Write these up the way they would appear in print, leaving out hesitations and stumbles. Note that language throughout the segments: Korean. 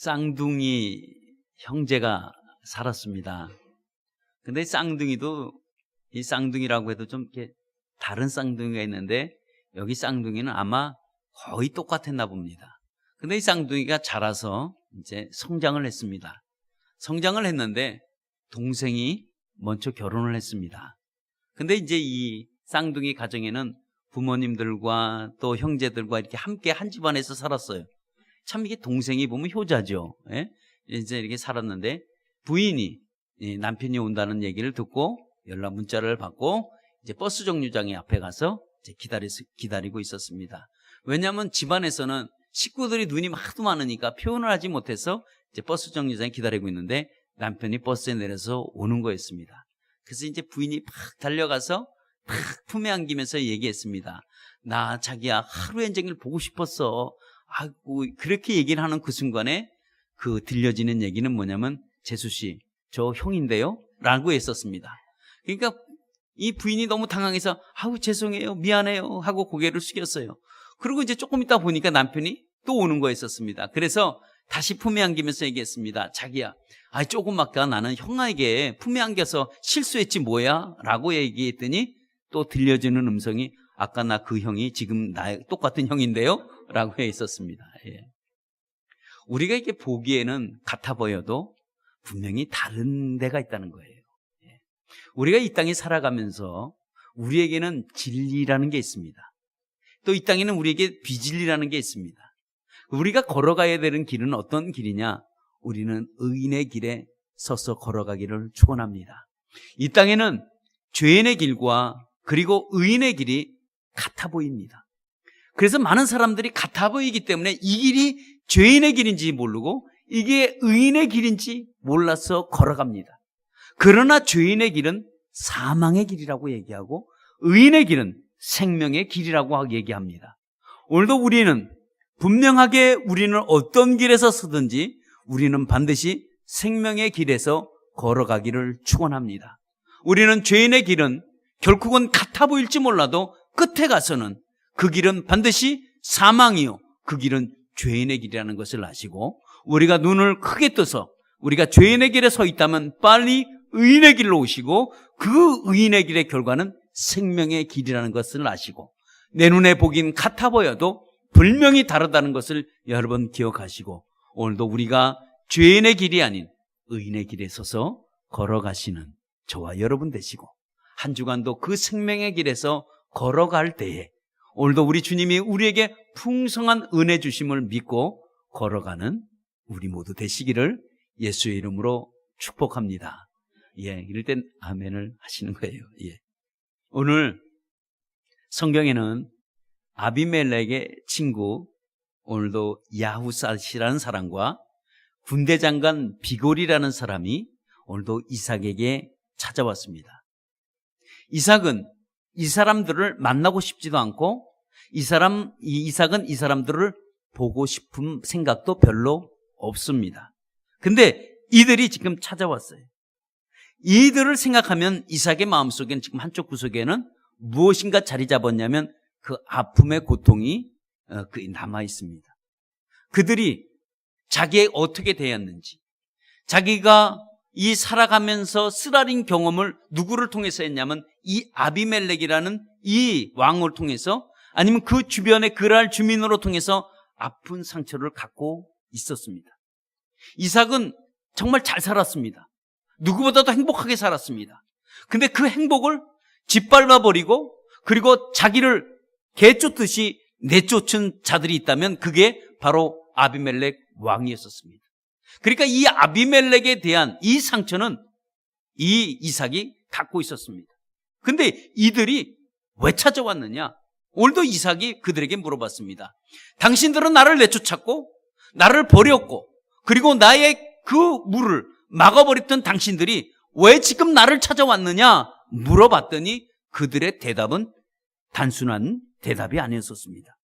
쌍둥이 형제가 살았습니다. 근데 쌍둥이도 이 쌍둥이라고 해도 좀 이렇게 다른 쌍둥이가 있는데 여기 쌍둥이는 아마 거의 똑같았나 봅니다. 근데 이 쌍둥이가 자라서 이제 성장을 했습니다. 성장을 했는데 동생이 먼저 결혼을 했습니다. 근데 이제 이 쌍둥이 가정에는 부모님들과 또 형제들과 이렇게 함께 한 집안에서 살았어요. 참 이게 동생이 보면 효자죠. 예? 이제 이렇게 살았는데 부인이 남편이 온다는 얘기를 듣고 연락 문자를 받고 이제 버스 정류장에 앞에 가서 이제 기다리고 있었습니다. 왜냐하면 집안에서는 식구들이 눈이 하도 많으니까 표현을 하지 못해서 이제 버스 정류장에 기다리고 있는데 남편이 버스에 내려서 오는 거였습니다. 그래서 이제 부인이 팍 달려가서 팍 품에 안기면서 얘기했습니다. 나 자기야 하루 종일 보고 싶었어. 아이고 그렇게 얘기를 하는 그 순간에 그 들려지는 얘기는 뭐냐면 재수씨 저 형인데요? 라고 했었습니다. 그러니까 이 부인이 너무 당황해서 아우 죄송해요 미안해요 하고 고개를 숙였어요. 그리고 이제 조금 있다 보니까 남편이 또 오는 거였었습니다. 그래서 다시 품에 안기면서 얘기했습니다. 자기야 조금 아까 나는 형에게 품에 안겨서 실수했지 뭐야? 라고 얘기했더니 또 들려지는 음성이 아까 나 그 형이 지금 나의 똑같은 형인데요? 라고 해 있었습니다. 예. 우리가 이렇게 보기에는 같아 보여도 분명히 다른 데가 있다는 거예요. 예. 우리가 이 땅에 살아가면서 우리에게는 진리라는 게 있습니다. 또 이 땅에는 우리에게 비진리라는 게 있습니다. 우리가 걸어가야 되는 길은 어떤 길이냐? 우리는 의인의 길에 서서 걸어가기를 축원합니다. 이 땅에는 죄인의 길과 그리고 의인의 길이 같아 보입니다. 그래서 많은 사람들이 같아 보이기 때문에 이 길이 죄인의 길인지 모르고 이게 의인의 길인지 몰라서 걸어갑니다. 그러나 죄인의 길은 사망의 길이라고 얘기하고 의인의 길은 생명의 길이라고 얘기합니다. 오늘도 우리는 분명하게 우리는 어떤 길에서 서든지 우리는 반드시 생명의 길에서 걸어가기를 축원합니다. 우리는 죄인의 길은 결국은 같아 보일지 몰라도 끝에 가서는 그 길은 반드시 사망이요 그 길은 죄인의 길이라는 것을 아시고 우리가 눈을 크게 떠서 우리가 죄인의 길에 서 있다면 빨리 의인의 길로 오시고 그 의인의 길의 결과는 생명의 길이라는 것을 아시고 내 눈에 보긴 같아 보여도 분명히 다르다는 것을 여러분 기억하시고 오늘도 우리가 죄인의 길이 아닌 의인의 길에 서서 걸어가시는 저와 여러분 되시고 한 주간도 그 생명의 길에서 걸어갈 때에 오늘도 우리 주님이 우리에게 풍성한 은혜 주심을 믿고 걸어가는 우리 모두 되시기를 예수의 이름으로 축복합니다. 예, 이럴 땐 아멘을 하시는 거예요. 예. 오늘 성경에는 아비멜렉의 친구 오늘도 야후삿이라는 사람과 군대 장관 비골이라는 사람이 오늘도 이삭에게 찾아왔습니다. 이삭은 이 사람들을 만나고 싶지도 않고 이삭은 이 사람들을 보고 싶은 생각도 별로 없습니다. 근데 이들이 지금 찾아왔어요. 이들을 생각하면 이삭의 마음속에는 지금 한쪽 구석에는 무엇인가 자리 잡았냐면 그 아픔의 고통이 남아 있습니다. 그들이 자기의 어떻게 되었는지 자기가 이 살아가면서 쓰라린 경험을 누구를 통해서 했냐면 이 아비멜렉이라는 이 왕을 통해서 아니면 그 주변의 그랄 주민으로 통해서 아픈 상처를 갖고 있었습니다. 이삭은 정말 잘 살았습니다. 누구보다도 행복하게 살았습니다. 근데 그 행복을 짓밟아버리고 그리고 자기를 개쫓듯이 내쫓은 자들이 있다면 그게 바로 아비멜렉 왕이었었습니다. 그러니까 이 아비멜렉에 대한 이 상처는 이 이삭이 갖고 있었습니다. 근데 이들이 왜 찾아왔느냐? 오늘도 이삭이 그들에게 물어봤습니다. 당신들은 나를 내쫓았고 나를 버렸고 그리고 나의 그 물을 막아버렸던 당신들이 왜 지금 나를 찾아왔느냐? 물어봤더니 그들의 대답은 단순한 대답이 아니었었습니다.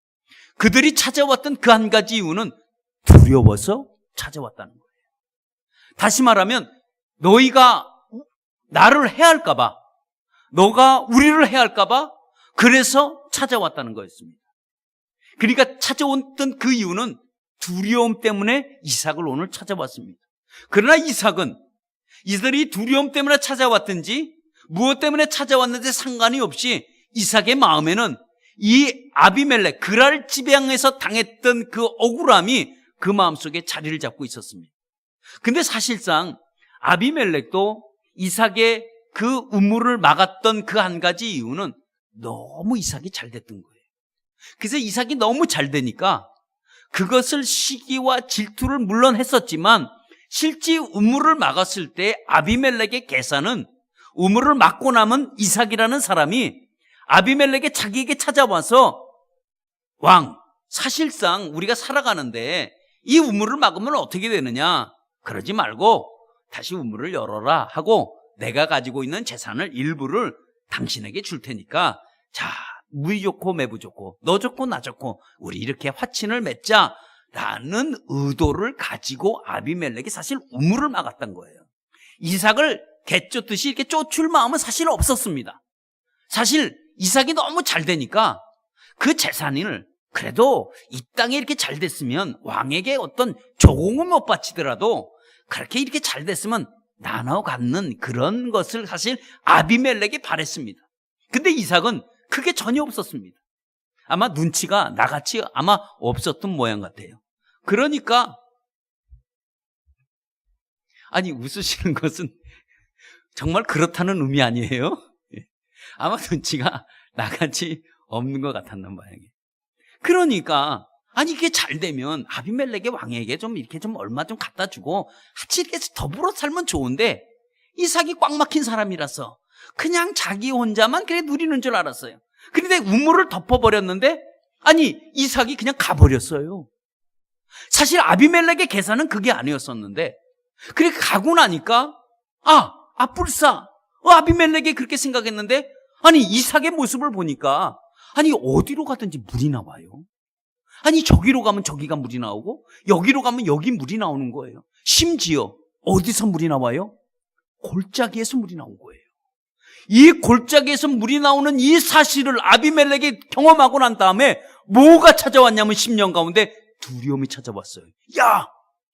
그들이 찾아왔던 그 한 가지 이유는 두려워서 찾아왔다는 거예요. 다시 말하면 너희가 나를 해할까 봐 너가 우리를 해할까 봐 그래서 찾아왔다는 거였습니다. 그러니까 찾아왔던 그 이유는 두려움 때문에 이삭을 오늘 찾아왔습니다. 그러나 이삭은 이들이 두려움 때문에 찾아왔든지 무엇 때문에 찾아왔는지 상관이 없이 이삭의 마음에는 이 아비멜렉, 그랄 지방에서 당했던 그 억울함이 그 마음속에 자리를 잡고 있었습니다. 근데 사실상 아비멜렉도 이삭의 그 우물을 막았던 그 한 가지 이유는 너무 이삭이 잘 됐던 거예요. 그래서 이삭이 너무 잘 되니까 그것을 시기와 질투를 물론 했었지만 실제 우물을 막았을 때 아비멜렉의 계산은 우물을 막고 남은 이삭이라는 사람이 아비멜렉의 자기에게 찾아와서 왕, 사실상 우리가 살아가는데 이 우물을 막으면 어떻게 되느냐? 그러지 말고 다시 우물을 열어라 하고 내가 가지고 있는 재산을 일부를 당신에게 줄 테니까 자, 무이 좋고 매부 좋고 너 좋고 나 좋고 우리 이렇게 화친을 맺자라는 의도를 가지고 아비멜렉이 사실 우물을 막았던 거예요. 이삭을 개쫓듯이 이렇게 쫓을 마음은 사실 없었습니다. 사실 이삭이 너무 잘 되니까 그 재산을 그래도 이 땅에 이렇게 잘 됐으면 왕에게 어떤 조공은 못 바치더라도 그렇게 이렇게 잘 됐으면 나눠 갖는 그런 것을 사실 아비멜렉이 바랬습니다. 근데 이삭은 그게 전혀 없었습니다. 아마 눈치가 나같이 아마 없었던 모양 같아요. 그러니까 아니 웃으시는 것은 정말 그렇다는 의미 아니에요? 아마 눈치가 나같이 없는 것 같았단 모양이에요. 그러니까 아니 이게 잘 되면 아비멜렉의 왕에게 좀 이렇게 좀 얼마 좀 갖다 주고 같이 이렇게 더불어 살면 좋은데 이삭이 꽉 막힌 사람이라서 그냥 자기 혼자만 그래 누리는 줄 알았어요. 그런데 우물을 덮어버렸는데 아니 이삭이 그냥 가버렸어요. 사실 아비멜렉의 계산은 그게 아니었었는데 그렇게 가고 나니까 뿔싸 아비멜렉이 그렇게 생각했는데 아니 이삭의 모습을 보니까 아니 어디로 가든지 물이 나와요. 아니 저기로 가면 저기가 물이 나오고 여기로 가면 여기 물이 나오는 거예요. 심지어 어디서 물이 나와요? 골짜기에서 물이 나온 거예요. 이 골짜기에서 물이 나오는 이 사실을 아비멜렉이 경험하고 난 다음에 뭐가 찾아왔냐면 10년 가운데 두려움이 찾아왔어요. 야,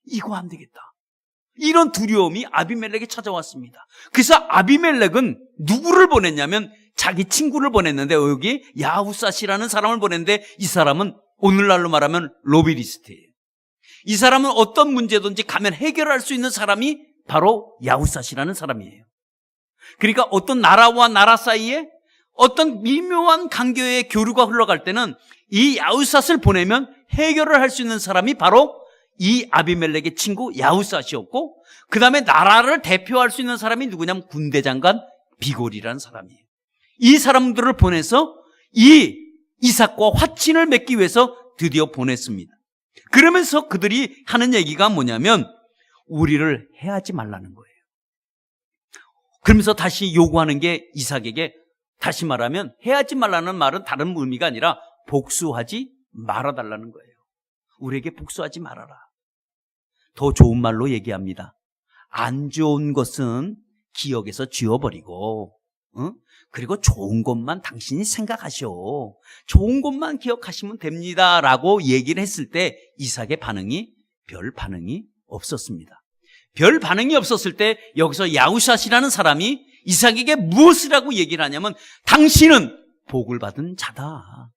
이거 안 되겠다. 이런 두려움이 아비멜렉이 찾아왔습니다. 그래서 아비멜렉은 누구를 보냈냐면 자기 친구를 보냈는데 여기 야후삿이라는 사람을 보냈는데 이 사람은 오늘날로 말하면 로비리스트예요. 이 사람은 어떤 문제든지 가면 해결할 수 있는 사람이 바로 야후삿이라는 사람이에요. 그러니까 어떤 나라와 나라 사이에 어떤 미묘한 관계의 교류가 흘러갈 때는 이 야후삿을 보내면 해결을 할 수 있는 사람이 바로 이 아비멜렉의 친구 야후삿이었고 그 다음에 나라를 대표할 수 있는 사람이 누구냐면 군대장관 비골이라는 사람이에요. 이 사람들을 보내서 이 이삭과 화친을 맺기 위해서 드디어 보냈습니다. 그러면서 그들이 하는 얘기가 뭐냐면 우리를 해하지 말라는 거예요. 그러면서 다시 요구하는 게 이삭에게 다시 말하면 해하지 말라는 말은 다른 의미가 아니라 복수하지 말아달라는 거예요. 우리에게 복수하지 말아라. 더 좋은 말로 얘기합니다. 안 좋은 것은 기억에서 지워버리고 그리고 좋은 것만 당신이 생각하셔. 좋은 것만 기억하시면 됩니다 라고 얘기를 했을 때 이삭의 반응이 별 반응이 없었습니다. 별 반응이 없었을 때 여기서 야후삿이라는 사람이 이삭에게 무엇을 하고 얘기를 하냐면 당신은 복을 받은 자다.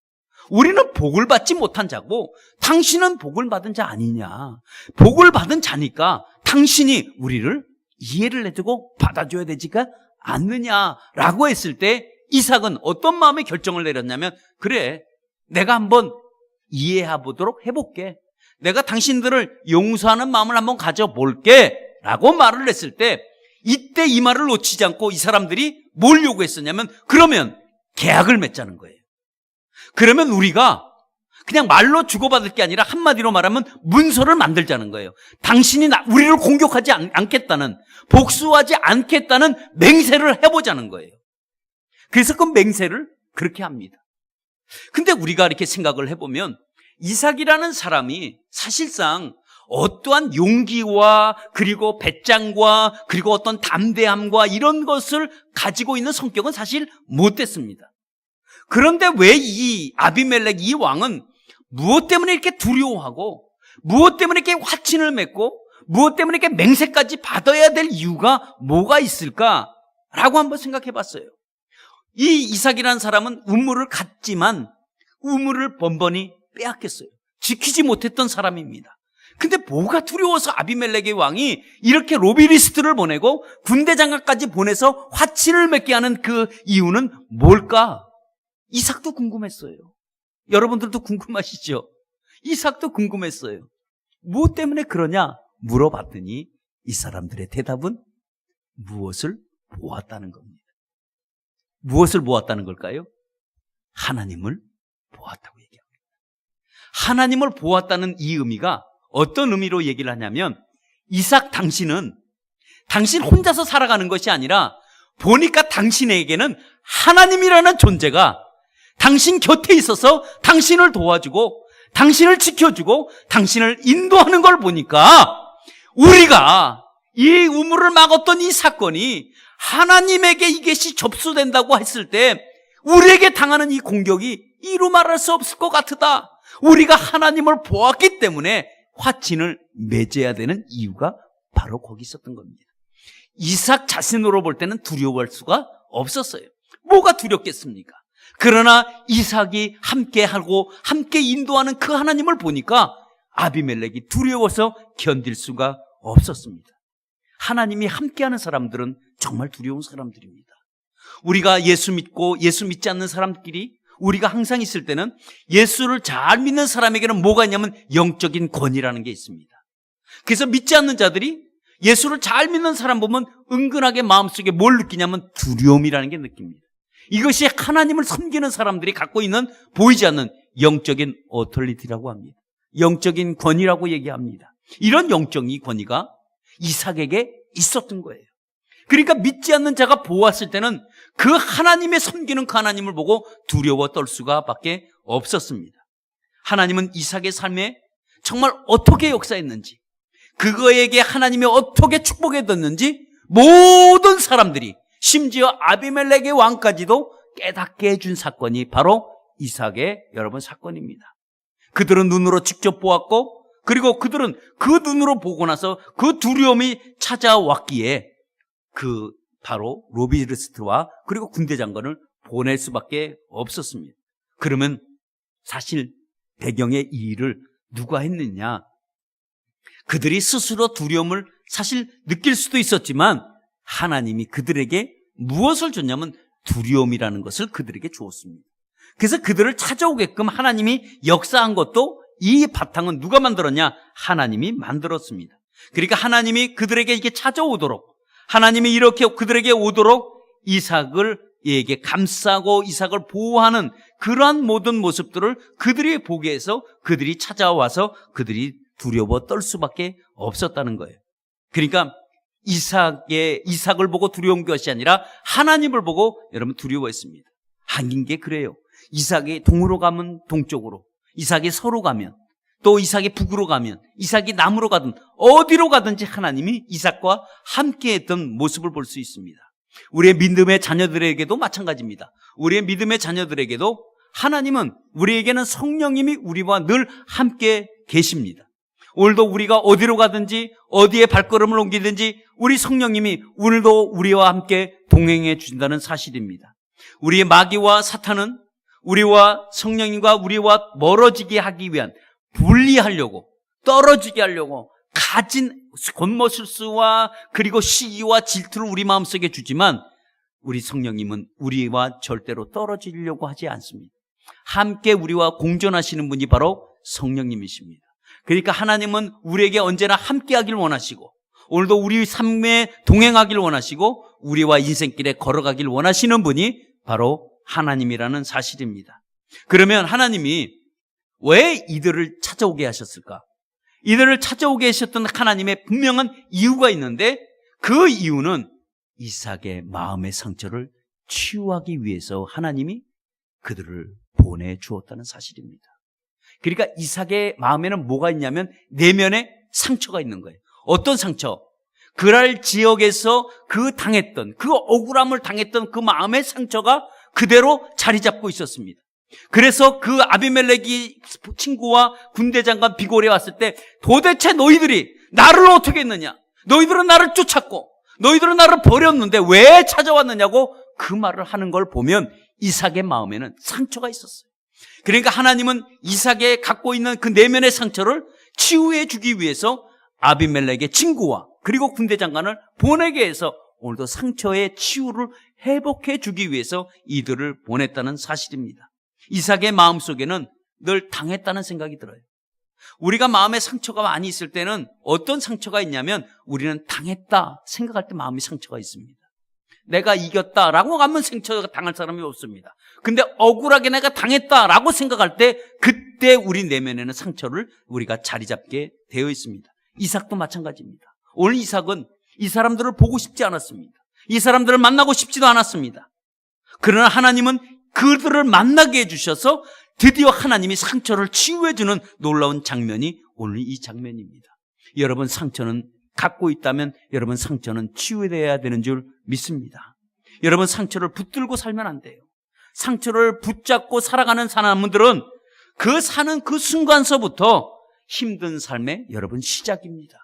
우리는 복을 받지 못한 자고 당신은 복을 받은 자 아니냐. 복을 받은 자니까 당신이 우리를 이해를 해주고 받아줘야 되지가 않느냐라고 했을 때 이삭은 어떤 마음의 결정을 내렸냐면 그래 내가 한번 이해해 보도록 해볼게. 내가 당신들을 용서하는 마음을 한번 가져볼게 라고 말을 했을 때 이때 이 말을 놓치지 않고 이 사람들이 뭘 요구했었냐면 그러면 계약을 맺자는 거예요. 그러면 우리가 그냥 말로 주고받을 게 아니라 한마디로 말하면 문서를 만들자는 거예요. 당신이 우리를 공격하지 않겠다는, 복수하지 않겠다는 맹세를 해보자는 거예요. 그래서 그 맹세를 그렇게 합니다. 근데 우리가 이렇게 생각을 해보면 이삭이라는 사람이 사실상 어떠한 용기와 그리고 배짱과 그리고 어떤 담대함과 이런 것을 가지고 있는 성격은 사실 못됐습니다. 그런데 왜 이 아비멜렉 이 왕은 무엇 때문에 이렇게 두려워하고 무엇 때문에 이렇게 화친을 맺고 무엇 때문에 이렇게 맹세까지 받아야 될 이유가 뭐가 있을까라고 한번 생각해 봤어요. 이 이삭이라는 사람은 우물을 갔지만 우물을 번번이 빼앗겼어요. 지키지 못했던 사람입니다. 근데 뭐가 두려워서 아비멜렉의 왕이 이렇게 로비리스트를 보내고 군대 장관까지 보내서 화친을 맺게 하는 그 이유는 뭘까? 이삭도 궁금했어요. 여러분들도 궁금하시죠? 이삭도 궁금했어요. 무엇 때문에 그러냐 물어봤더니 이 사람들의 대답은 무엇을 보았다는 겁니다. 무엇을 보았다는 걸까요? 하나님을 보았다고 얘기합니다. 하나님을 보았다는 이 의미가 어떤 의미로 얘기를 하냐면 이삭 당신 혼자서 살아가는 것이 아니라 보니까 당신에게는 하나님이라는 존재가 당신 곁에 있어서 당신을 도와주고 당신을 지켜주고 당신을 인도하는 걸 보니까 우리가 이 우물을 막았던 이 사건이 하나님에게 이것이 접수된다고 했을 때 우리에게 당하는 이 공격이 이루 말할 수 없을 것 같다. 우리가 하나님을 보았기 때문에 화친을 맺어야 되는 이유가 바로 거기 있었던 겁니다. 이삭 자신으로 볼 때는 두려워할 수가 없었어요. 뭐가 두렵겠습니까? 그러나 이삭이 함께하고 함께 인도하는 그 하나님을 보니까 아비멜렉이 두려워서 견딜 수가 없었습니다. 하나님이 함께하는 사람들은 정말 두려운 사람들입니다. 우리가 예수 믿고 예수 믿지 않는 사람끼리 우리가 항상 있을 때는 예수를 잘 믿는 사람에게는 뭐가 있냐면 영적인 권위라는 게 있습니다. 그래서 믿지 않는 자들이 예수를 잘 믿는 사람 보면 은근하게 마음속에 뭘 느끼냐면 두려움이라는 게 느낍니다. 이것이 하나님을 섬기는 사람들이 갖고 있는 보이지 않는 영적인 어토리티라고 합니다. 영적인 권위라고 얘기합니다. 이런 영적인 권위가 이삭에게 있었던 거예요. 그러니까 믿지 않는 자가 보았을 때는 그 하나님의 섬기는 그 하나님을 보고 두려워 떨 수가 밖에 없었습니다. 하나님은 이삭의 삶에 정말 어떻게 역사했는지, 그거에게 하나님이 어떻게 축복해뒀는지 모든 사람들이, 심지어 아비멜렉의 왕까지도 깨닫게 해준 사건이 바로 이삭의 여러분 사건입니다. 그들은 눈으로 직접 보았고, 그리고 그들은 그 눈으로 보고 나서 그 두려움이 찾아왔기에 그 바로 로비리스트와 그리고 군대 장관을 보낼 수밖에 없었습니다. 그러면 사실 배경의 이 일을 누가 했느냐? 그들이 스스로 두려움을 사실 느낄 수도 있었지만 하나님이 그들에게 무엇을 줬냐면 두려움이라는 것을 그들에게 주었습니다. 그래서 그들을 찾아오게끔 하나님이 역사한 것도 이 바탕은 누가 만들었냐? 하나님이 만들었습니다. 그러니까 하나님이 그들에게 이렇게 찾아오도록, 하나님이 이렇게 그들에게 오도록 이삭에게 감싸고 이삭을 보호하는 그러한 모든 모습들을 그들이 보게 해서 그들이 찾아와서 그들이 두려워 떨 수밖에 없었다는 거예요. 그러니까 이삭을 보고 두려운 것이 아니라 하나님을 보고 여러분 두려워했습니다. 한긴 게 그래요. 이삭이 동으로 가면 동쪽으로, 이삭이 서로 가면, 또 이삭이 북으로 가면, 이삭이 남으로 가든 어디로 가든지 하나님이 이삭과 함께했던 모습을 볼 수 있습니다. 우리의 믿음의 자녀들에게도 마찬가지입니다. 우리의 믿음의 자녀들에게도 하나님은, 우리에게는 성령님이 우리와 늘 함께 계십니다. 오늘도 우리가 어디로 가든지 어디에 발걸음을 옮기든지 우리 성령님이 오늘도 우리와 함께 동행해 주신다는 사실입니다. 우리의 마귀와 사탄은 우리와 성령님과 우리와 멀어지게 하기 위한, 분리하려고, 떨어지게 하려고 가진 겉모술수와 그리고 시기와 질투를 우리 마음속에 주지만 우리 성령님은 우리와 절대로 떨어지려고 하지 않습니다. 함께 우리와 공존하시는 분이 바로 성령님이십니다. 그러니까 하나님은 우리에게 언제나 함께하길 원하시고 오늘도 우리 삶에 동행하길 원하시고 우리와 인생길에 걸어가길 원하시는 분이 바로 하나님이라는 사실입니다. 그러면 하나님이 왜 이들을 찾아오게 하셨을까? 이들을 찾아오게 하셨던 하나님의 분명한 이유가 있는데 그 이유는 이삭의 마음의 상처를 치유하기 위해서 하나님이 그들을 보내주었다는 사실입니다. 그러니까 이삭의 마음에는 뭐가 있냐면 내면에 상처가 있는 거예요. 어떤 상처? 그랄 지역에서 그 당했던, 그 억울함을 당했던 그 마음의 상처가 그대로 자리 잡고 있었습니다. 그래서 그 아비멜렉이 친구와 군대 장관 비골에 왔을 때 도대체 너희들이 나를 어떻게 했느냐? 너희들은 나를 쫓았고 너희들은 나를 버렸는데 왜 찾아왔느냐고 그 말을 하는 걸 보면 이삭의 마음에는 상처가 있었어요. 그러니까 하나님은 이삭이 갖고 있는 그 내면의 상처를 치유해 주기 위해서 아비멜렉의 친구와 그리고 군대 장관을 보내게 해서 오늘도 상처의 치유를 회복해 주기 위해서 이들을 보냈다는 사실입니다. 이삭의 마음속에는 늘 당했다는 생각이 들어요. 우리가 마음에 상처가 많이 있을 때는 어떤 상처가 있냐면 우리는 당했다 생각할 때 마음이 상처가 있습니다. 내가 이겼다라고 하면 상처가 당할 사람이 없습니다. 근데 억울하게 내가 당했다라고 생각할 때 그때 우리 내면에는 상처를 우리가 자리 잡게 되어 있습니다. 이삭도 마찬가지입니다. 오늘 이삭은 이 사람들을 보고 싶지 않았습니다. 이 사람들을 만나고 싶지도 않았습니다. 그러나 하나님은 그들을 만나게 해주셔서 드디어 하나님이 상처를 치유해주는 놀라운 장면이 오늘 이 장면입니다. 여러분 상처는 갖고 있다면 여러분 상처는 치유해야 되는 줄 믿습니다. 여러분 상처를 붙들고 살면 안 돼요. 상처를 붙잡고 살아가는 사람들은 그 사는 그 순간서부터 힘든 삶의 여러분 시작입니다.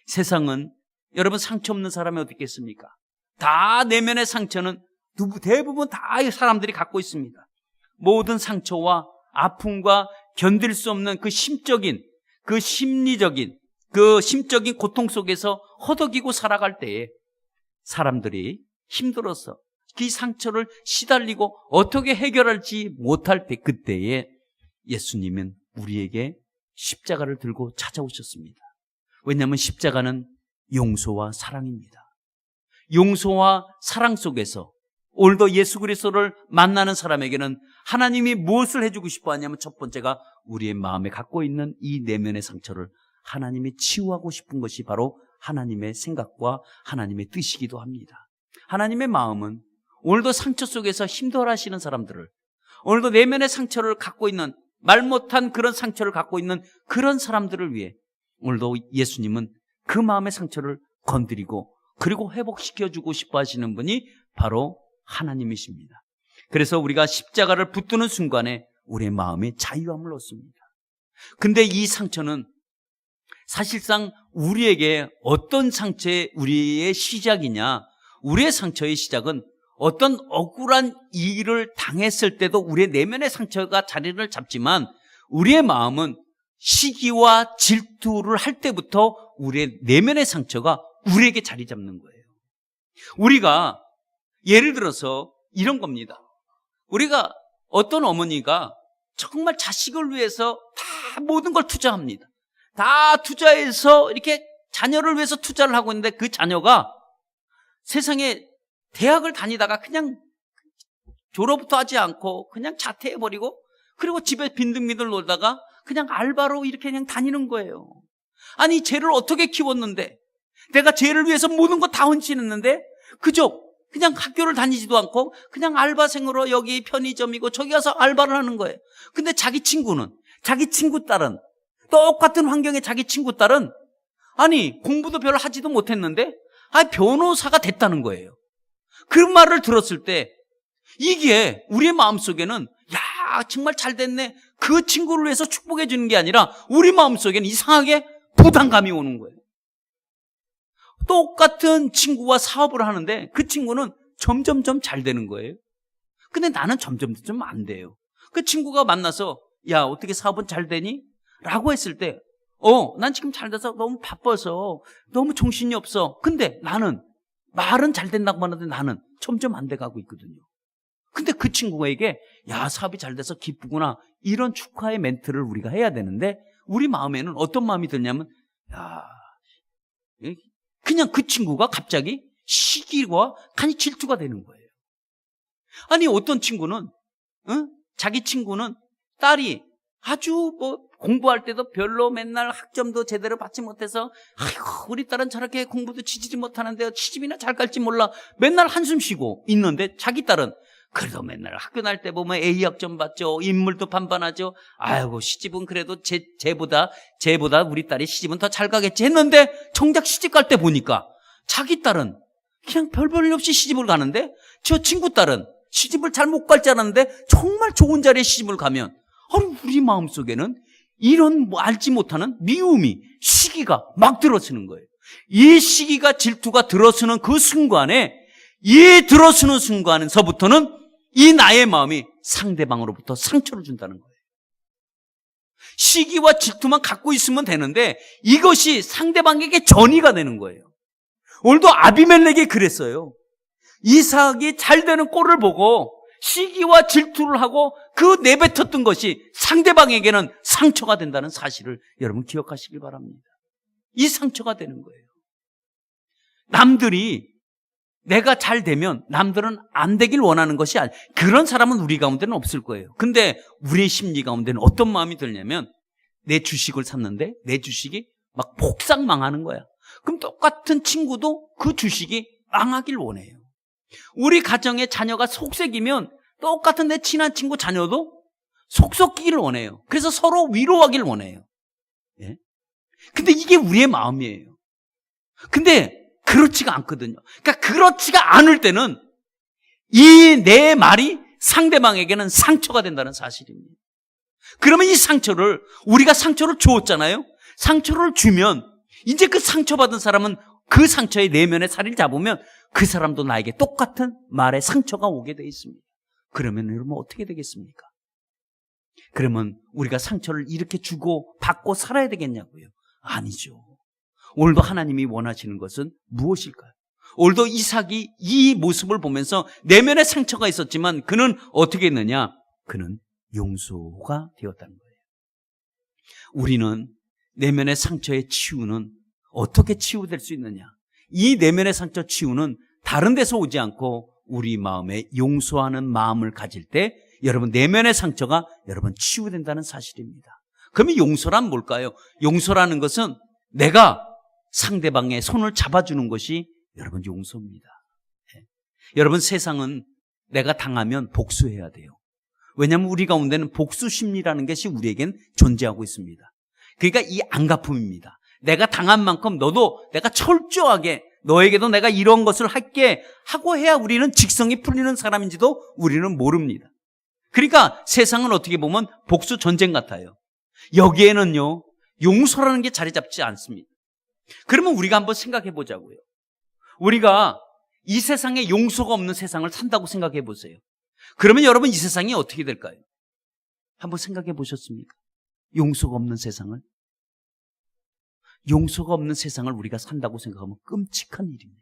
세상은 여러분 상처 없는 사람이 어디 있겠습니까? 다 내면의 상처는 대부분 다 사람들이 갖고 있습니다. 모든 상처와 아픔과 견딜 수 없는 그 심적인, 그 심리적인, 그 심적인 고통 속에서 허덕이고 살아갈 때에 사람들이 힘들어서 그 상처를 시달리고 어떻게 해결할지 못할 때 그때에 예수님은 우리에게 십자가를 들고 찾아오셨습니다. 왜냐하면 십자가는 용서와 사랑입니다. 용서와 사랑 속에서 오늘도 예수 그리스도를 만나는 사람에게는 하나님이 무엇을 해주고 싶어 하냐면 첫 번째가 우리의 마음에 갖고 있는 이 내면의 상처를 하나님이 치유하고 싶은 것이 바로 하나님의 생각과 하나님의 뜻이기도 합니다. 하나님의 마음은 오늘도 상처 속에서 힘들어하시는 사람들을, 오늘도 내면의 상처를 갖고 있는, 말 못한 그런 상처를 갖고 있는 그런 사람들을 위해 오늘도 예수님은 그 마음의 상처를 건드리고 그리고 회복시켜주고 싶어 하시는 분이 바로 하나님이십니다. 그래서 우리가 십자가를 붙드는 순간에 우리의 마음에 자유함을 얻습니다. 근데 이 상처는 사실상 우리에게 어떤 상처의 우리의 시작이냐, 우리의 상처의 시작은 어떤 억울한 일을 당했을 때도 우리의 내면의 상처가 자리를 잡지만 우리의 마음은 시기와 질투를 할 때부터 우리의 내면의 상처가 우리에게 자리 잡는 거예요. 우리가 예를 들어서 이런 겁니다. 우리가 어떤 어머니가 정말 자식을 위해서 다 모든 걸 투자합니다. 다 투자해서 이렇게 자녀를 위해서 투자를 하고 있는데 그 자녀가 세상에 대학을 다니다가 그냥 졸업부터 하지 않고 그냥 자퇴해버리고 그리고 집에 빈둥빈둥 놀다가 그냥 알바로 이렇게 그냥 다니는 거예요. 아니 쟤를 어떻게 키웠는데 내가 쟤를 위해서 모든 거 다 헌신했는데 그저 그냥 학교를 다니지도 않고 그냥 알바생으로 여기 편의점이고 저기 가서 알바를 하는 거예요. 근데 자기 친구는, 자기 친구 딸은, 똑같은 환경의 자기 친구 딸은 아니 공부도 별로 하지도 못했는데 변호사가 됐다는 거예요. 그 말을 들었을 때 이게 우리의 마음속에는 야 정말 잘 됐네, 그 친구를 위해서 축복해 주는 게 아니라 우리 마음속에는 이상하게 부담감이 오는 거예요. 똑같은 친구와 사업을 하는데 그 친구는 점점점 잘 되는 거예요. 근데 나는 점점점 안 돼요. 그 친구가 만나서 야 어떻게 사업은 잘 되니? 라고 했을 때 난 지금 잘 돼서 너무 바빠서 너무 정신이 없어. 근데 나는 말은 잘 된다고 하는데 나는 점점 안 돼가고 있거든요. 근데 그 친구에게 야 사업이 잘 돼서 기쁘구나 이런 축하의 멘트를 우리가 해야 되는데 우리 마음에는 어떤 마음이 드냐면 야 그냥 그 친구가 갑자기 시기와 간이 질투가 되는 거예요. 아니 어떤 친구는 자기 친구는 딸이 아주 공부할 때도 별로 맨날 학점도 제대로 받지 못해서 아이고 우리 딸은 저렇게 공부도 지지지 못하는데 시집이나 잘 갈지 몰라 맨날 한숨 쉬고 있는데 자기 딸은 그래도 맨날 학교 날 때 보면 A 학점 받죠. 인물도 반반하죠. 아이고 시집은 그래도 쟤보다 우리 딸이 시집은 더 잘 가겠지 했는데 정작 시집 갈 때 보니까 자기 딸은 그냥 별 볼 일 없이 시집을 가는데 저 친구 딸은 시집을 잘 못 갈 줄 알았는데 정말 좋은 자리에 시집을 가면 우리 마음속에는 이런 알지 못하는 미움이, 시기가 막 들어서는 거예요. 이 시기가, 질투가 들어서는 그 순간에, 이 들어서는 순간에서부터는 이 나의 마음이 상대방으로부터 상처를 준다는 거예요. 시기와 질투만 갖고 있으면 되는데 이것이 상대방에게 전이가 되는 거예요. 오늘도 아비멜렉이 그랬어요. 이삭이 잘 되는 꼴을 보고 시기와 질투를 하고 그 내뱉었던 것이 상대방에게는 상처가 된다는 사실을 여러분 기억하시길 바랍니다. 이 상처가 되는 거예요. 남들이 내가 잘 되면 남들은 안 되길 원하는 것이 아니에요. 그런 사람은 우리 가운데는 없을 거예요. 근데 우리의 심리 가운데는 어떤 마음이 들냐면 내 주식을 샀는데 내 주식이 막 폭삭 망하는 거야. 그럼 똑같은 친구도 그 주식이 망하길 원해요. 우리 가정에 자녀가 속색이면 똑같은 내 친한 친구 자녀도 속썩기를 원해요. 그래서 서로 위로하길 원해요. 예? 근데 이게 우리의 마음이에요. 근데 그렇지가 않거든요. 그러니까 그렇지가 않을 때는 이 내 말이 상대방에게는 상처가 된다는 사실입니다. 그러면 이 상처를, 우리가 상처를 주었잖아요. 상처를 주면 이제 그 상처받은 사람은 그 상처의 내면의 살을 잡으면 그 사람도 나에게 똑같은 말에 상처가 오게 되어 있습니다. 그러면 여러분 어떻게 되겠습니까? 그러면 우리가 상처를 이렇게 주고 받고 살아야 되겠냐고요? 아니죠. 오늘도 하나님이 원하시는 것은 무엇일까요? 오늘도 이삭이 이 모습을 보면서 내면에 상처가 있었지만 그는 어떻게 했느냐? 그는 용서가 되었다는 거예요. 우리는 내면의 상처의 치유는 어떻게 치유될 수 있느냐? 이 내면의 상처 치유는 다른 데서 오지 않고 우리 마음에 용서하는 마음을 가질 때 여러분 내면의 상처가 여러분 치유된다는 사실입니다. 그러면 용서란 뭘까요? 용서라는 것은 내가 상대방의 손을 잡아주는 것이 여러분 용서입니다. 네. 여러분 세상은 내가 당하면 복수해야 돼요. 왜냐하면 우리 가운데는 복수 심리라는 것이 우리에겐 존재하고 있습니다. 그러니까 이 안갚음입니다. 내가 당한 만큼 너도 내가 철저하게 너에게도 내가 이런 것을 할게 하고 해야 우리는 직성이 풀리는 사람인지도 우리는 모릅니다. 그러니까 세상은 어떻게 보면 복수 전쟁 같아요. 여기에는요 용서라는 게 자리 잡지 않습니다. 그러면 우리가 한번 생각해 보자고요. 우리가 이 세상에 용서가 없는 세상을 산다고 생각해 보세요. 그러면 여러분 이 세상이 어떻게 될까요? 한번 생각해 보셨습니까? 용서가 없는 세상을? 용서가 없는 세상을 우리가 산다고 생각하면 끔찍한 일입니다.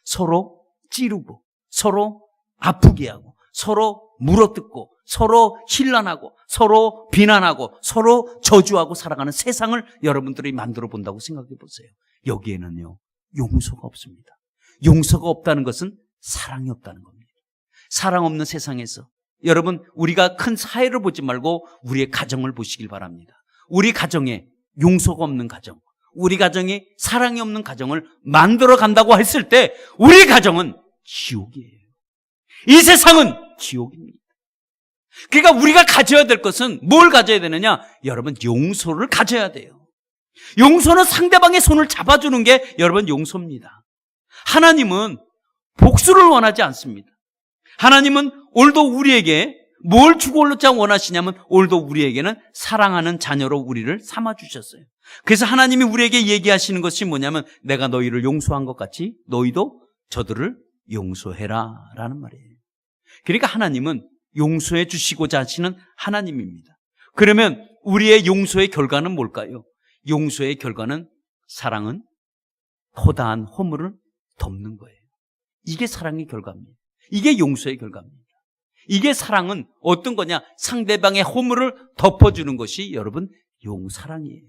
서로 찌르고 서로 아프게 하고 서로 물어뜯고 서로 hin난하고 서로 비난하고 서로 저주하고 살아가는 세상을 여러분들이 만들어 본다고 생각해 보세요. 여기에는요 용서가 없습니다. 용서가 없다는 것은 사랑이 없다는 겁니다. 사랑 없는 세상에서 여러분 우리가 큰 사회를 보지 말고 우리의 가정을 보시길 바랍니다. 우리 가정에 용서가 없는 가정, 우리 가정에 사랑이 없는 가정을 만들어 간다고 했을 때 우리 가정은 지옥이에요. 이 세상은 지옥입니다. 그러니까 우리가 가져야 될 것은 뭘 가져야 되느냐? 여러분 용서를 가져야 돼요. 용서는 상대방의 손을 잡아주는 게 여러분 용서입니다. 하나님은 복수를 원하지 않습니다. 하나님은 오늘도 우리에게 뭘 주고 올자 원하시냐면 오늘도 우리에게는 사랑하는 자녀로 우리를 삼아주셨어요. 그래서 하나님이 우리에게 얘기하시는 것이 뭐냐면 내가 너희를 용서한 것 같이 너희도 저들을 용서해라 라는 말이에요. 그러니까 하나님은 용서해 주시고자 하시는 하나님입니다. 그러면 우리의 용서의 결과는 뭘까요? 용서의 결과는 사랑은 허다한 허물을 덮는 거예요. 이게 사랑의 결과입니다. 이게 용서의 결과입니다. 이게 사랑은 어떤 거냐? 상대방의 허물을 덮어주는 것이 여러분 사랑이에요.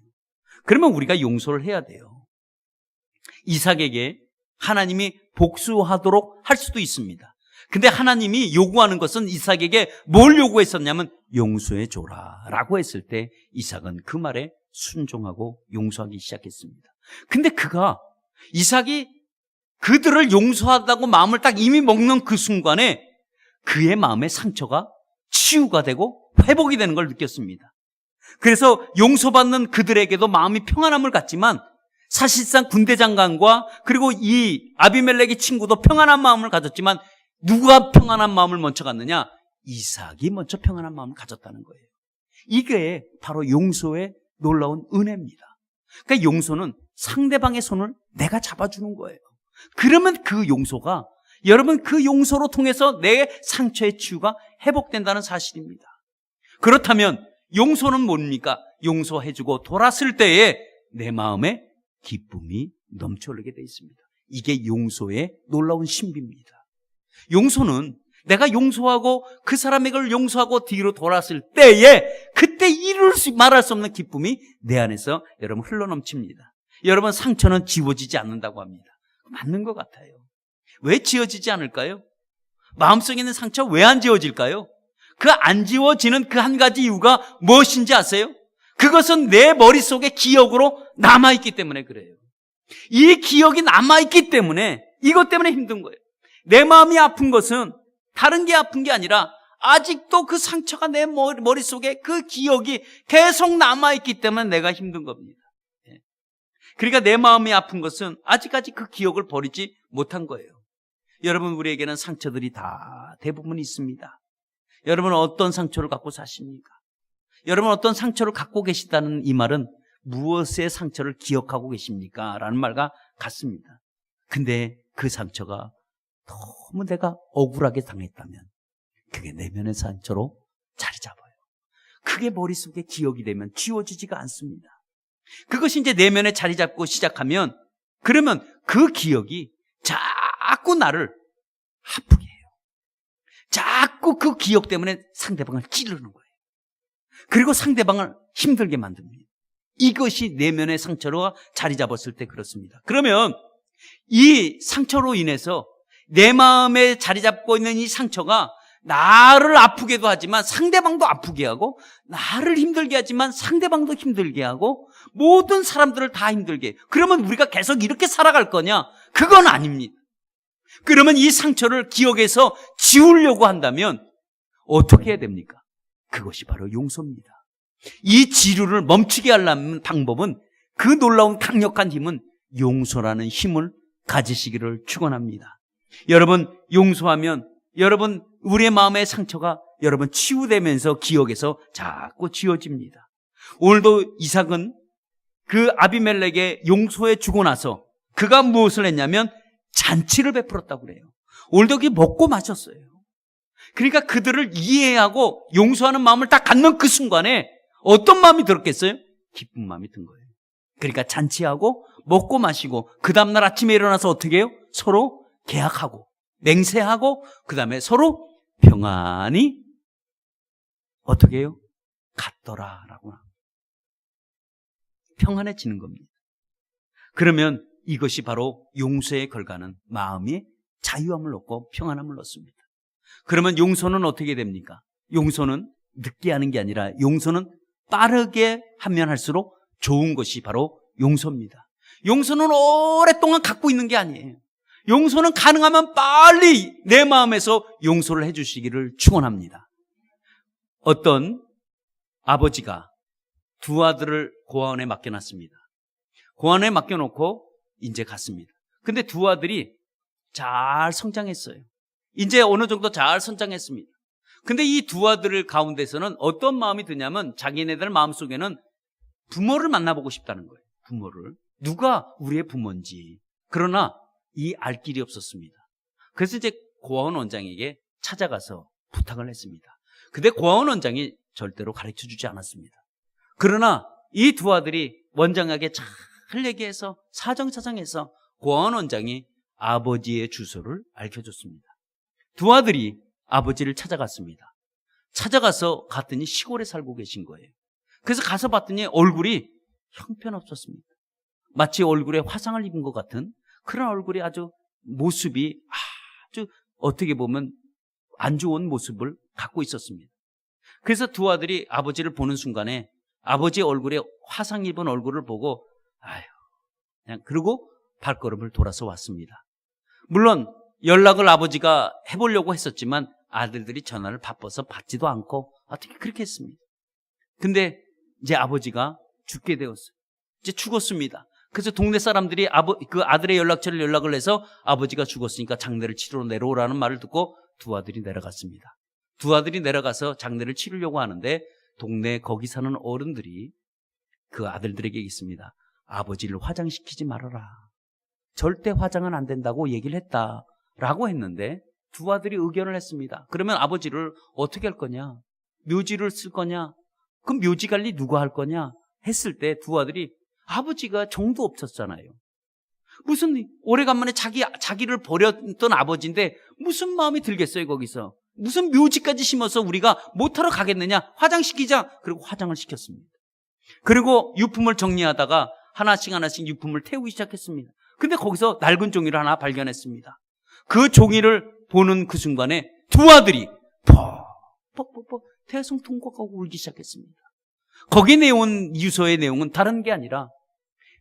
그러면 우리가 용서를 해야 돼요. 이삭에게 하나님이 복수하도록 할 수도 있습니다. 근데 하나님이 요구하는 것은 이삭에게 뭘 요구했었냐면 용서해 줘라 라고 했을 때 이삭은 그 말에 순종하고 용서하기 시작했습니다. 근데 이삭이 그들을 용서하다고 마음을 딱 이미 먹는 그 순간에 그의 마음의 상처가 치유가 되고 회복이 되는 걸 느꼈습니다. 그래서 용서받는 그들에게도 마음이 평안함을 갖지만 사실상 군대 장관과 그리고 이 아비멜렉의 친구도 평안한 마음을 가졌지만 누가 평안한 마음을 먼저 갖느냐? 이삭이 먼저 평안한 마음을 가졌다는 거예요. 이게 바로 용서의 놀라운 은혜입니다. 그러니까 용서는 상대방의 손을 내가 잡아주는 거예요. 그러면 그 용서가, 여러분, 그 용서로 통해서 내 상처의 치유가 회복된다는 사실입니다. 그렇다면 용서는 뭡니까? 용서해주고 돌았을 때에 내 마음에 기쁨이 넘쳐 흐르게 되어 있습니다. 이게 용서의 놀라운 신비입니다. 용서는 내가 용서하고 그 사람에게 용서하고 뒤로 돌았을 때에 그때 말할 수 없는 기쁨이 내 안에서 여러분 흘러넘칩니다. 여러분, 상처는 지워지지 않는다고 합니다. 맞는 것 같아요. 왜 지워지지 않을까요? 마음속에 있는 상처 왜 안 지워질까요? 그 안 지워지는 그 한 가지 이유가 무엇인지 아세요? 그것은 내 머릿속에 기억으로 남아있기 때문에 그래요. 이 기억이 남아있기 때문에, 이것 때문에 힘든 거예요. 내 마음이 아픈 것은 다른 게 아픈 게 아니라 아직도 그 상처가 내 머릿속에 그 기억이 계속 남아있기 때문에 내가 힘든 겁니다. 그러니까 내 마음이 아픈 것은 아직까지 그 기억을 버리지 못한 거예요. 여러분, 우리에게는 상처들이 다 대부분 있습니다. 여러분, 어떤 상처를 갖고 사십니까? 여러분, 어떤 상처를 갖고 계시다는 이 말은 무엇의 상처를 기억하고 계십니까? 라는 말과 같습니다. 근데 그 상처가 너무 내가 억울하게 당했다면 그게 내면의 상처로 자리 잡아요. 그게 머릿속에 기억이 되면 지워지지가 않습니다. 그것이 이제 내면에 자리 잡고 시작하면, 그러면 그 기억이 자꾸 나를 아프게 해요. 자꾸 그 기억 때문에 상대방을 찌르는 거예요. 그리고 상대방을 힘들게 만듭니다. 이것이 내면의 상처로 자리 잡았을 때 그렇습니다. 그러면 이 상처로 인해서 내 마음에 자리 잡고 있는 이 상처가 나를 아프게도 하지만 상대방도 아프게 하고, 나를 힘들게 하지만 상대방도 힘들게 하고, 모든 사람들을 다 힘들게 해요. 그러면 우리가 계속 이렇게 살아갈 거냐? 그건 아닙니다. 그러면 이 상처를 기억해서 지우려고 한다면 어떻게 해야 됩니까? 그것이 바로 용서입니다. 이 지류를 멈추게 하려는 방법은, 그 놀라운 강력한 힘은 용서라는 힘을 가지시기를 축원합니다. 여러분, 용서하면 여러분, 우리의 마음의 상처가 여러분 치유되면서 기억에서 자꾸 지워집니다. 오늘도 이삭은 그 아비멜렉의 용서해 주고 나서 그가 무엇을 했냐면 잔치를 베풀었다고 그래요. 오늘도 그게 먹고 마셨어요. 그러니까 그들을 이해하고 용서하는 마음을 딱 갖는 그 순간에 어떤 마음이 들었겠어요? 기쁜 마음이 든 거예요. 그러니까 잔치하고 먹고 마시고 그 다음날 아침에 일어나서 어떻게 해요? 서로 계약하고 맹세하고 그 다음에 서로 평안히 어떻게 해요? 갔더라라고 평안해지는 겁니다. 그러면 이것이 바로 용서의 결과는 마음이 자유함을 얻고 평안함을 얻습니다. 그러면 용서는 어떻게 됩니까? 용서는 늦게 하는 게 아니라 용서는 빠르게 하면 할수록 좋은 것이 바로 용서입니다. 용서는 오랫동안 갖고 있는 게 아니에요. 용서는 가능하면 빨리 내 마음에서 용서를 해주시기를 축원합니다. 어떤 아버지가 두 아들을 고아원에 맡겨놨습니다. 고아원에 맡겨놓고 이제 갔습니다. 근데 두 아들이 잘 성장했어요. 이제 어느 정도 잘 성장했습니다. 근데 이 두 아들 가운데서는 어떤 마음이 드냐면 자기네들 마음속에는 부모를 만나보고 싶다는 거예요. 부모를. 누가 우리의 부모인지. 그러나 이 알 길이 없었습니다. 그래서 이제 고아원 원장에게 찾아가서 부탁을 했습니다. 근데 고아원 원장이 절대로 가르쳐주지 않았습니다. 그러나 이 두 아들이 원장에게 잘 얘기해서 사정사정해서 고아원 원장이 아버지의 주소를 알려줬습니다. 두 아들이 아버지를 찾아갔습니다. 찾아가서 갔더니 시골에 살고 계신 거예요. 그래서 가서 봤더니 얼굴이 형편없었습니다. 마치 얼굴에 화상을 입은 것 같은 그런 얼굴이 모습이 아주 어떻게 보면 안 좋은 모습을 갖고 있었습니다. 그래서 두 아들이 아버지를 보는 순간에 아버지의 얼굴에 화상 입은 얼굴을 보고 그냥 그러고 발걸음을 돌아서 왔습니다. 물론 연락을 아버지가 해보려고 했었지만 아들들이 전화를 바빠서 받지도 않고 어떻게 그렇게 했습니다. 근데 이제 아버지가 죽게 되었어요. 이제 죽었습니다. 그래서 동네 사람들이 그 아들의 연락을 해서 아버지가 죽었으니까 장례를 치르러 내려오라는 말을 듣고 두 아들이 내려갔습니다. 두 아들이 내려가서 장례를 치르려고 하는데 동네 거기 사는 어른들이 그 아들들에게 있습니다. 아버지를 화장시키지 말아라. 절대 화장은 안 된다고 얘기를 했다라고 했는데 두 아들이 의견을 했습니다. 그러면 아버지를 어떻게 할 거냐? 묘지를 쓸 거냐? 그럼 묘지 관리 누가 할 거냐? 했을 때 두 아들이 아버지가 정도 없었잖아요. 무슨 오래간만에 자기를 버렸던 아버지인데 무슨 마음이 들겠어요 거기서. 무슨 묘지까지 심어서 우리가 못하러 가겠느냐? 화장시키자. 그리고 화장을 시켰습니다. 그리고 유품을 정리하다가 하나씩 유품을 태우기 시작했습니다. 근데 거기서 낡은 종이를 하나 발견했습니다. 그 종이를 보는 그 순간에 두 아들이 퍽퍽퍽 대성통곡하고 울기 시작했습니다. 거기 내온 유서의 내용은 다른 게 아니라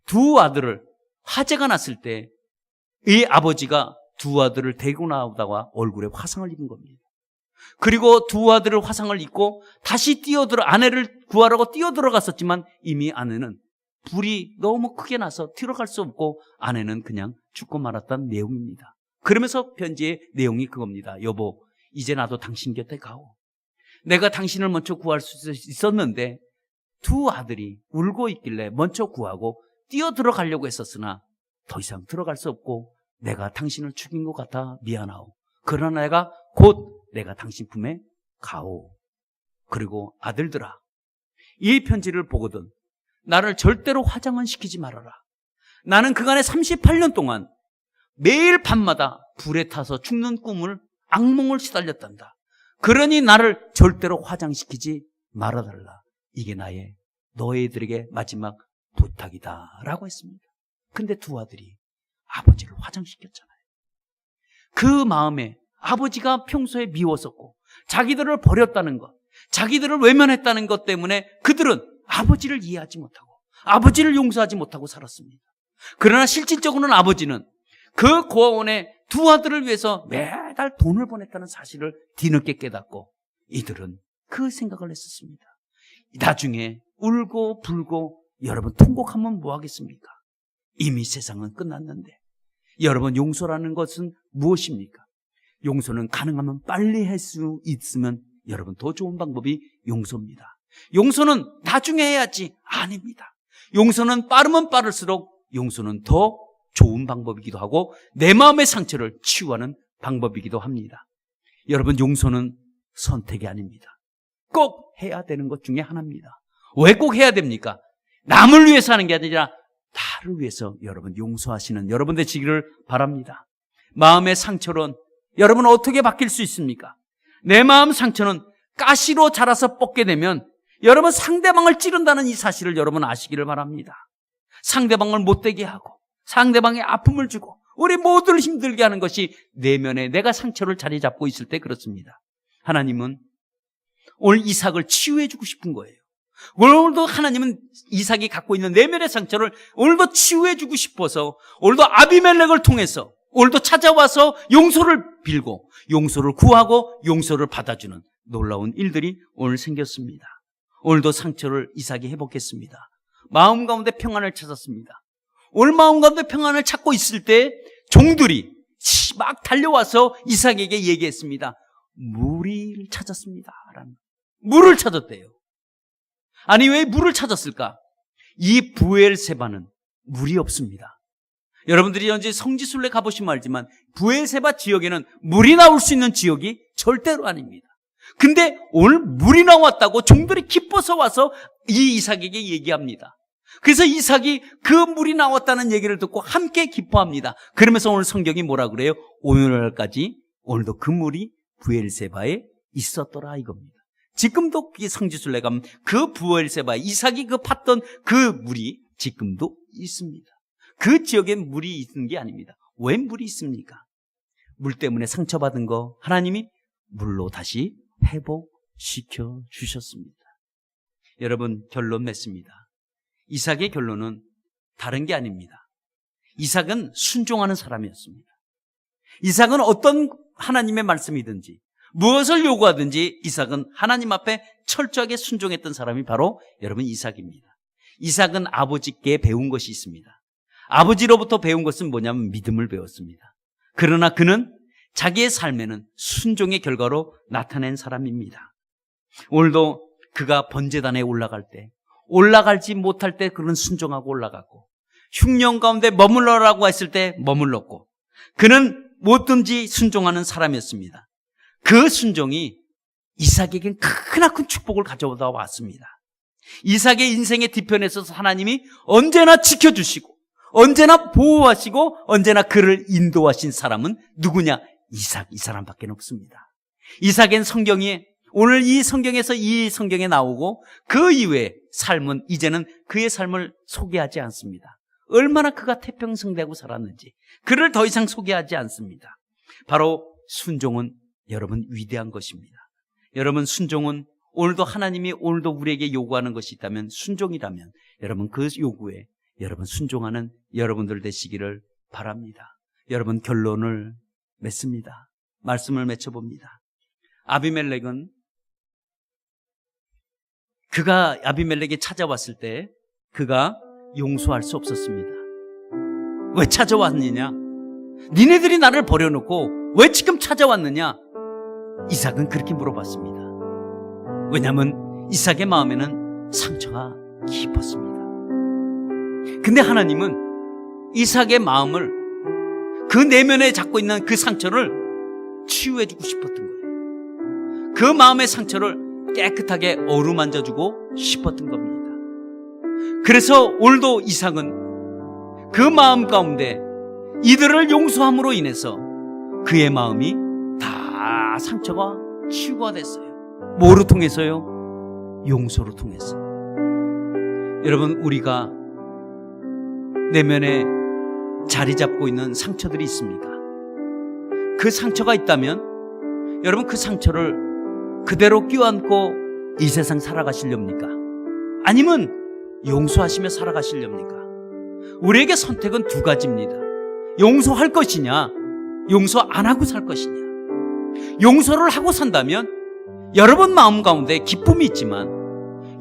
두 아들을 화재가 났을 때 이 아버지가 두 아들을 데리고 나오다가 얼굴에 화상을 입은 겁니다. 그리고 두 아들을 화상을 입고 다시 아내를 구하라고 뛰어들어갔었지만 이미 아내는 불이 너무 크게 나서 들어갈 수 없고 아내는 그냥 죽고 말았다는 내용입니다. 그러면서 편지의 내용이 그겁니다. 여보, 이제 나도 당신 곁에 가오. 내가 당신을 먼저 구할 수 있었는데 두 아들이 울고 있길래 먼저 구하고 뛰어들어가려고 했었으나 더 이상 들어갈 수 없고 내가 당신을 죽인 것 같아 미안하오. 그러나 내가 곧 내가 당신 품에 가오. 그리고 아들들아, 이 편지를 보거든 나를 절대로 화장은 시키지 말아라. 나는 그간의 38년 동안 매일 밤마다 불에 타서 죽는 악몽을 시달렸단다. 그러니 나를 절대로 화장시키지 말아달라. 이게 너희들에게 마지막 부탁이다 라고 했습니다. 근데 두 아들이 아버지를 화장시켰잖아요. 그 마음에 아버지가 평소에 미웠었고 자기들을 버렸다는 것, 자기들을 외면했다는 것 때문에 그들은 아버지를 이해하지 못하고 아버지를 용서하지 못하고 살았습니다. 그러나 실질적으로는 아버지는 그 고아원에 두 아들을 위해서 매달 돈을 보냈다는 사실을 뒤늦게 깨닫고 이들은 그 생각을 했었습니다. 나중에 울고 불고 여러분 통곡하면 뭐 하겠습니까? 이미 세상은 끝났는데 여러분 용서라는 것은 무엇입니까? 용서는 가능하면 빨리 할 수 있으면 여러분 더 좋은 방법이 용서입니다. 용서는 나중에 해야지 아닙니다. 용서는 빠르면 빠를수록 용서는 더 좋은 방법이기도 하고 내 마음의 상처를 치유하는 방법이기도 합니다. 여러분 용서는 선택이 아닙니다. 꼭 해야 되는 것 중에 하나입니다. 왜 꼭 해야 됩니까? 남을 위해서 하는 게 아니라 나를 위해서 여러분 용서하시는 여러분 되시기를 바랍니다. 마음의 상처는 여러분 어떻게 바뀔 수 있습니까? 내 마음 상처는 가시로 자라서 뻗게 되면 여러분 상대방을 찌른다는 이 사실을 여러분 아시기를 바랍니다. 상대방을 못되게 하고 상대방의 아픔을 주고 우리 모두를 힘들게 하는 것이 내면에 내가 상처를 자리 잡고 있을 때 그렇습니다. 하나님은 오늘 이삭을 치유해 주고 싶은 거예요. 오늘도 하나님은 이삭이 갖고 있는 내면의 상처를 오늘도 치유해 주고 싶어서 오늘도 아비멜렉을 통해서 오늘도 찾아와서 용서를 빌고 용서를 구하고 용서를 받아주는 놀라운 일들이 오늘 생겼습니다. 오늘도 상처를 이삭이 회복했습니다. 마음 가운데 평안을 찾았습니다. 오늘 마음 가운데 평안을 찾고 있을 때 종들이 막 달려와서 이삭에게 얘기했습니다. 물을 찾았습니다. 물을 찾았대요. 아니 왜 물을 찾았을까? 이 부엘세바는 물이 없습니다. 여러분들이 현재 성지순례 가보시면 알지만 부엘세바 지역에는 물이 나올 수 있는 지역이 절대로 아닙니다. 근데 오늘 물이 나왔다고 종들이 기뻐서 와서 이 이삭에게 얘기합니다. 그래서 이삭이 그 물이 나왔다는 얘기를 듣고 함께 기뻐합니다. 그러면서 오늘 성경이 뭐라 그래요? 오늘날까지 오늘도 그 물이 부엘세바에 있었더라 이겁니다. 지금도 성지순례 가면 그 부엘세바 이삭이 그 팠던 그 물이 지금도 있습니다. 그 지역엔 물이 있는 게 아닙니다. 왜 물이 있습니까? 물 때문에 상처받은 거 하나님이 물로 다시 회복시켜 주셨습니다. 여러분 결론 맺습니다. 이삭의 결론은 다른 게 아닙니다. 이삭은 순종하는 사람이었습니다. 이삭은 어떤 하나님의 말씀이든지 무엇을 요구하든지 이삭은 하나님 앞에 철저하게 순종했던 사람이 바로 여러분 이삭입니다. 이삭은 아버지께 배운 것이 있습니다. 아버지로부터 배운 것은 뭐냐면 믿음을 배웠습니다. 그러나 그는 자기의 삶에는 순종의 결과로 나타낸 사람입니다. 오늘도 그가 번제단에 올라갈 때, 올라갈지 못할 때 그는 순종하고 올라갔고, 흉년 가운데 머물러라고 했을 때 머물렀고, 그는 뭐든지 순종하는 사람이었습니다. 그 순종이 이삭에겐 크나큰 축복을 가져다 왔습니다. 이삭의 인생의 뒤편에서 하나님이 언제나 지켜주시고 언제나 보호하시고 언제나 그를 인도하신 사람은 누구냐? 이삭, 이 사람밖에 없습니다. 이삭은 성경에, 오늘 이 성경에서 이 성경에 나오고 그 이후에 삶은 이제는 그의 삶을 소개하지 않습니다. 얼마나 그가 태평성대하고 살았는지 그를 더 이상 소개하지 않습니다. 바로 순종은 여러분 위대한 것입니다. 여러분 순종은 오늘도 하나님이 오늘도 우리에게 요구하는 것이 있다면, 순종이라면 여러분 그 요구에 여러분 순종하는 여러분들 되시기를 바랍니다. 여러분 결론을 맺습니다. 말씀을 맺혀봅니다. 아비멜렉은 그가 아비멜렉이 찾아왔을 때 그가 용서할 수 없었습니다. 왜 찾아왔느냐? 니네들이 나를 버려놓고 왜 지금 찾아왔느냐? 이삭은 그렇게 물어봤습니다. 왜냐하면 이삭의 마음에는 상처가 깊었습니다. 근데 하나님은 이삭의 마음을, 그 내면에 잡고 있는 그 상처를 치유해주고 싶었던 거예요. 그 마음의 상처를 깨끗하게 어루만져주고 싶었던 겁니다. 그래서 오늘도 이삭은 그 마음 가운데 이들을 용서함으로 인해서 그의 마음이 다 상처가 치유가 됐어요. 뭐로 통해서요? 용서로 통해서. 여러분, 우리가 내면에 자리 잡고 있는 상처들이 있습니까? 그 상처가 있다면 여러분 그 상처를 그대로 껴안고 이 세상 살아가시렵니까? 아니면 용서하시며 살아가시렵니까? 우리에게 선택은 두 가지입니다. 용서할 것이냐, 용서 안 하고 살 것이냐. 용서를 하고 산다면 여러분 마음 가운데 기쁨이 있지만,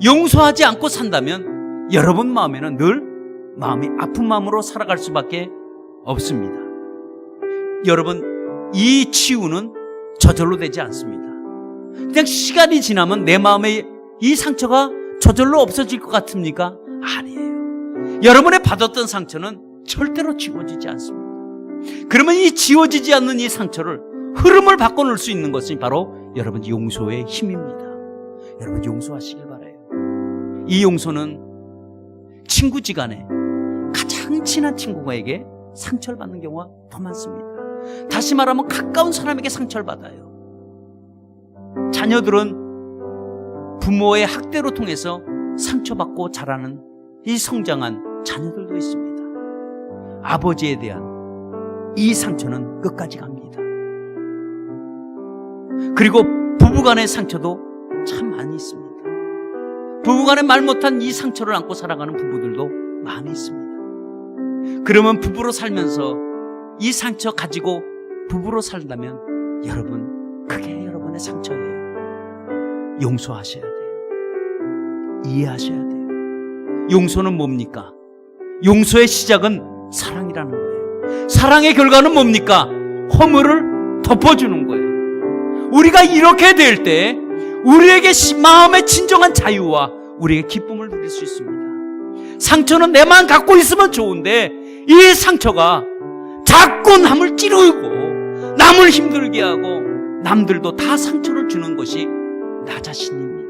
용서하지 않고 산다면 여러분 마음에는 늘 마음이 아픈 마음으로 살아갈 수밖에 없습니다. 여러분, 이 치유는 저절로 되지 않습니다. 그냥 시간이 지나면 내 마음에 이 상처가 저절로 없어질 것 같습니까? 아니에요. 여러분의 받았던 상처는 절대로 지워지지 않습니다. 그러면 이 지워지지 않는 이 상처를 흐름을 바꿔놓을 수 있는 것이 바로 여러분 용서의 힘입니다. 여러분 용서하시길 바라요. 이 용서는 친구지간에 가장 친한 친구에게 상처를 받는 경우가 더 많습니다. 다시 말하면 가까운 사람에게 상처를 받아요. 자녀들은 부모의 학대로 통해서 상처받고 자라는 이 성장한 자녀들도 있습니다. 아버지에 대한 이 상처는 끝까지 갑니다. 그리고 부부간의 상처도 참 많이 있습니다. 부부간에 말 못한 이 상처를 안고 살아가는 부부들도 많이 있습니다. 그러면 부부로 살면서 이 상처 가지고 부부로 살다면 여러분, 그게 여러분의 상처예요. 용서하셔야 돼요. 이해하셔야 돼요. 용서는 뭡니까? 용서의 시작은 사랑이라는 거예요. 사랑의 결과는 뭡니까? 허물을 덮어주는 거예요. 우리가 이렇게 될 때 우리에게 마음의 진정한 자유와 우리의 기쁨을 누릴 수 있습니다. 상처는 내만 갖고 있으면 좋은데 이 상처가 자꾸 남을 찌르고 남을 힘들게 하고 남들도 다 상처를 주는 것이 나 자신입니다.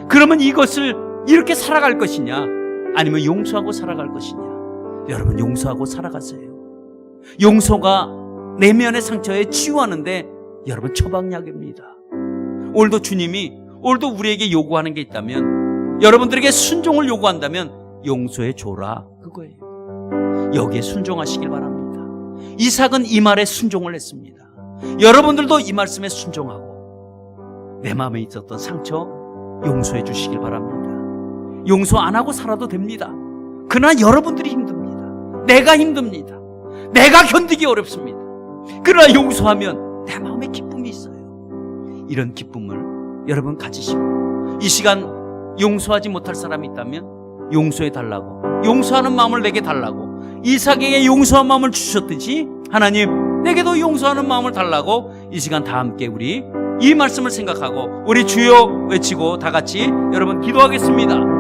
그러면 이것을 이렇게 살아갈 것이냐, 아니면 용서하고 살아갈 것이냐? 여러분 용서하고 살아가세요. 용서가 내면의 상처에 치유하는데 여러분 처방약입니다. 오늘도 주님이 오늘도 우리에게 요구하는 게 있다면, 여러분들에게 순종을 요구한다면 용서해 줘라, 그거예요. 여기에 순종하시길 바랍니다. 이삭은 이 말에 순종을 했습니다. 여러분들도 이 말씀에 순종하고 내 마음에 있었던 상처 용서해 주시길 바랍니다. 용서 안 하고 살아도 됩니다. 그러나 여러분들이 힘듭니다. 내가 힘듭니다. 내가 견디기 어렵습니다. 그러나 용서하면 내 마음에 기쁨이 있어요. 이런 기쁨을 여러분 가지시고, 이 시간 용서하지 못할 사람이 있다면 용서해 달라고, 용서하는 마음을 내게 달라고, 이삭에게 용서한 마음을 주셨듯이 하나님 내게도 용서하는 마음을 달라고 이 시간 다 함께 우리 이 말씀을 생각하고 우리 주여 외치고 다 같이 여러분 기도하겠습니다.